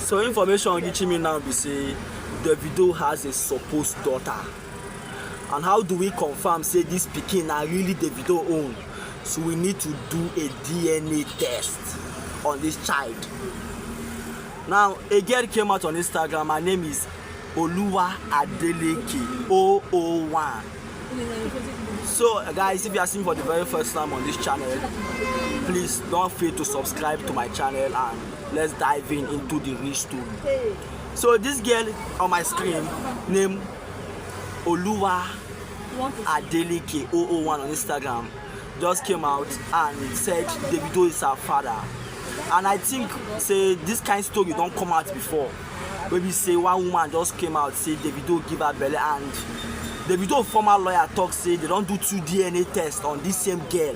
So information reaching me now be say Davido has a supposed daughter. And how do we confirm say this pikin na really Davido own? So we need to do a DNA test on this child. Now a girl came out on Instagram. Her name is Oluwa Adeleke 001. So guys, if you are seeing for the very first time on this channel, please don't fail to subscribe to my channel and let's dive into the real story. So this girl on my screen named Oluwa Adeleke 001 on Instagram just came out and said Davido is her father. And I think say this kind of story don't come out before. Maybe say one woman just came out say Davido give her belly, and Davido former lawyer talk say they don't do 2 DNA tests on this same girl,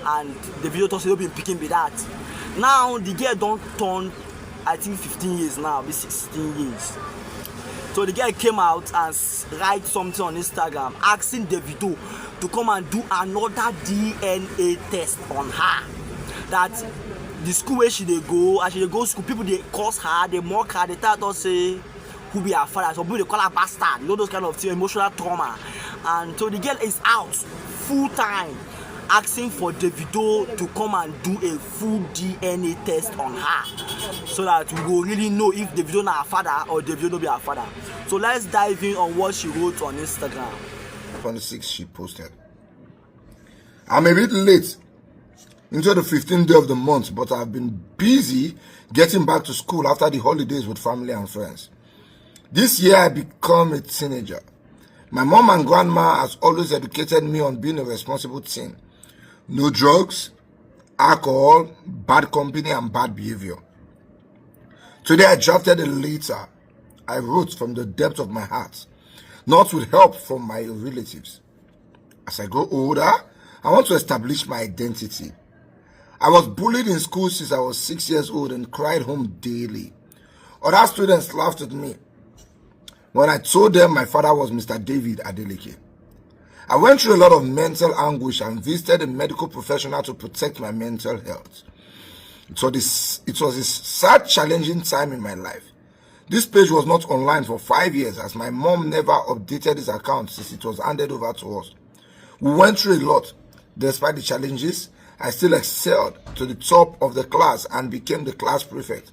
and Davido talk say they'll be picking with that. Now the girl don't turn I think 15 years now, be 16 years. So the girl came out and write something on Instagram asking Davido to come and do another DNA test on her. That the school where she dey go, as she dey go school, people they curse her, they mock her, they tell her say who be her father. So people they call her bastard, you know, those kind of things, emotional trauma. And so the girl is out full time asking for Davido to come and do a full DNA test on her, so that we will really know if Davido na her father or Davido no be her father. So let's dive in on what she wrote on Instagram. 26 she posted. I'm a bit late into the 15th day of the month, but I've been busy getting back to school after the holidays with family and friends. This year I become a teenager. My mom and grandma has always educated me on being a responsible teen. No drugs, alcohol, bad company, and bad behavior. Today I drafted a letter I wrote from the depth of my heart, not with help from my relatives. As I grow older, I want to establish my identity. I was bullied in school since I was 6 years old and cried home daily. Other students laughed at me when I told them my father was Mr. David Adeleke. I went through a lot of mental anguish and visited a medical professional to protect my mental health. It was a sad, challenging time in my life. This page was not online for 5 years as my mom never updated this account since it was handed over to us. We went through a lot. Despite the challenges, I still excelled to the top of the class and became the class prefect.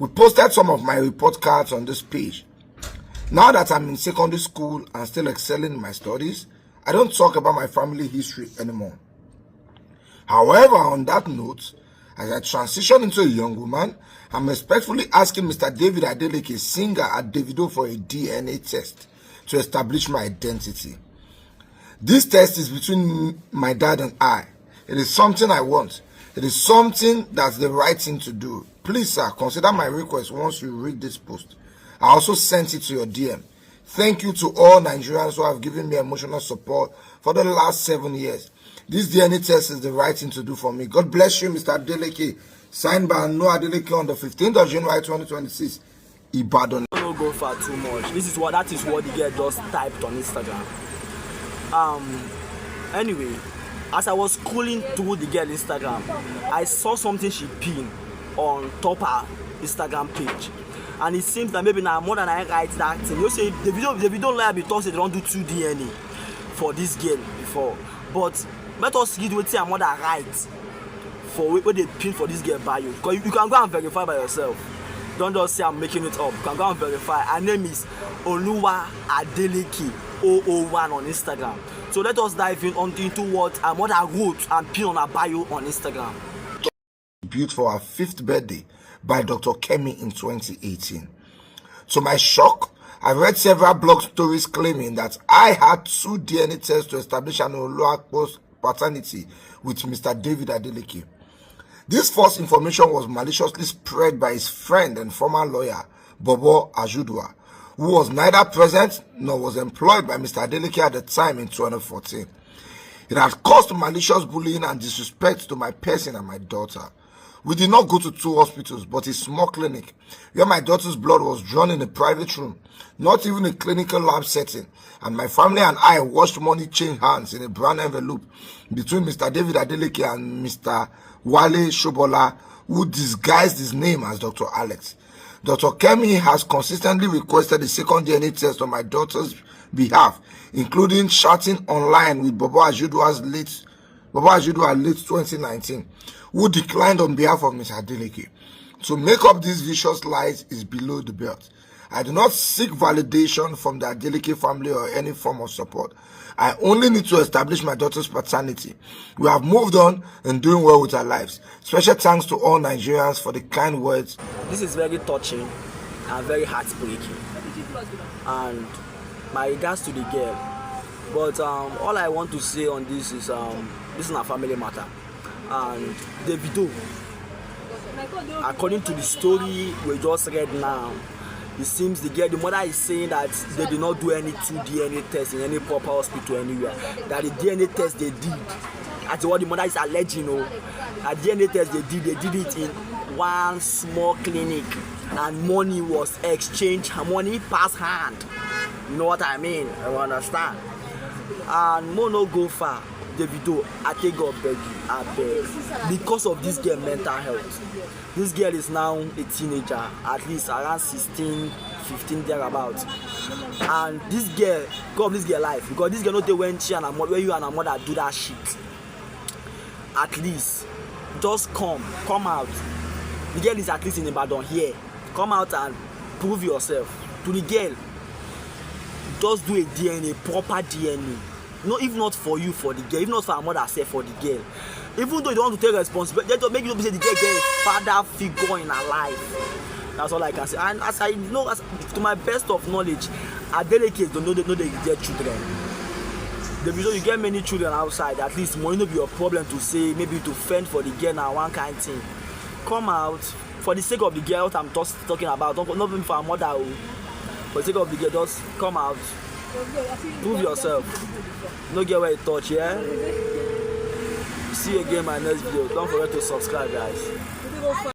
We posted some of my report cards on this page. Now that I'm in secondary school and still excelling in my studies, I don't talk about my family history anymore. However, on that note, as I transition into a young woman, I'm respectfully asking Mr. David Adeleke, singer at Davido, for a DNA test to establish my identity. This test is between my dad and I. It is something I want. It is something that's the right thing to do. Please, sir, consider my request once you read this post. I also sent it to your DM. Thank you to all Nigerians who have given me emotional support for the last 7 years. This DNA test is the right thing to do for me. God bless you, Mr. Adeleke. Signed by Noah Adeleke on the 15th of January 2026. Ibadan. Don't go for too much. That is what the girl just typed on Instagram. Anyway, as I was scrolling through the girl Instagram, I saw something she pinned on top her Instagram page. And it seems that maybe now more than I write that thing. You say Davido lawyer be talk say they don't do 2 DNA for this girl before. But let us read what her mother writes for what they pin for this girl bio. Because you can go and verify by yourself. Don't just say I'm making it up. You can go and verify. Her name is Oluwa Adeleke 001 on Instagram. So let us dive into what her mother wrote and pin on her bio on Instagram. Built for her 5th birthday by Dr. Kemi in 2018. To my shock, I read several blog stories claiming that I had 2 DNA tests to establish an Oluwapo's paternity with Mr. David Adeleke. This false information was maliciously spread by his friend and former lawyer, Bobo Ajudua, who was neither present nor was employed by Mr. Adeleke at the time in 2014. It has caused malicious bullying and disrespect to my person and my daughter. We did not go to 2 hospitals, but a small clinic where my daughter's blood was drawn in a private room, not even a clinical lab setting, and my family and I watched money change hands in a brown envelope between Mr. David Adeleke and Mr. Wale Shobola, who disguised his name as Dr. Alex. Dr. Kemi has consistently requested a second DNA test on my daughter's behalf, including chatting online with Baba Ajudua's late 2019, who declined on behalf of Ms. Adeleke. To make up these vicious lies is below the belt. I do not seek validation from the Adeleke family or any form of support. I only need to establish my daughter's paternity. We have moved on and doing well with our lives. Special thanks to all Nigerians for the kind words. This is very touching and very heartbreaking. And my regards to the girl. But all I want to say on this is this is a family matter. And Davido, according to the story we just read now, it seems the mother is saying that they did not do any 2 DNA tests in any proper hospital anywhere. That the DNA test they did, that's what the mother is alleging. At DNA test they did it in one small clinic, and money was exchanged, money pass hand. You know what I mean? I understand. And no go far. Davido, I take God beg you, I beg. Because of this girl mental health. This girl is now a teenager, at least around 16, 15 thereabouts. And this girl, God this girl life, because this girl not when she and her mother, when you and her mother do that shit. At least, just come out. The girl is at least in Ibadan here. Come out and prove yourself to the girl. Just do a DNA, proper DNA. No, if not for you, for the girl, if not for her mother herself, for the girl. Even though you don't want to take responsibility, just make you say the girl get a father figure in her life. That's all I can say. And as I know, to my best of knowledge, Adeleke don't know they get children. Davido, you get many children outside. At least money no be your problem to say, maybe to fend for the girl now, one kind thing. Come out for the sake of the girl. What I'm just talking about, not even for her mother. For the sake of the girl, just come out. Prove yourself. No get where you touch, yeah? See you again in my next video. Don't forget to subscribe, guys.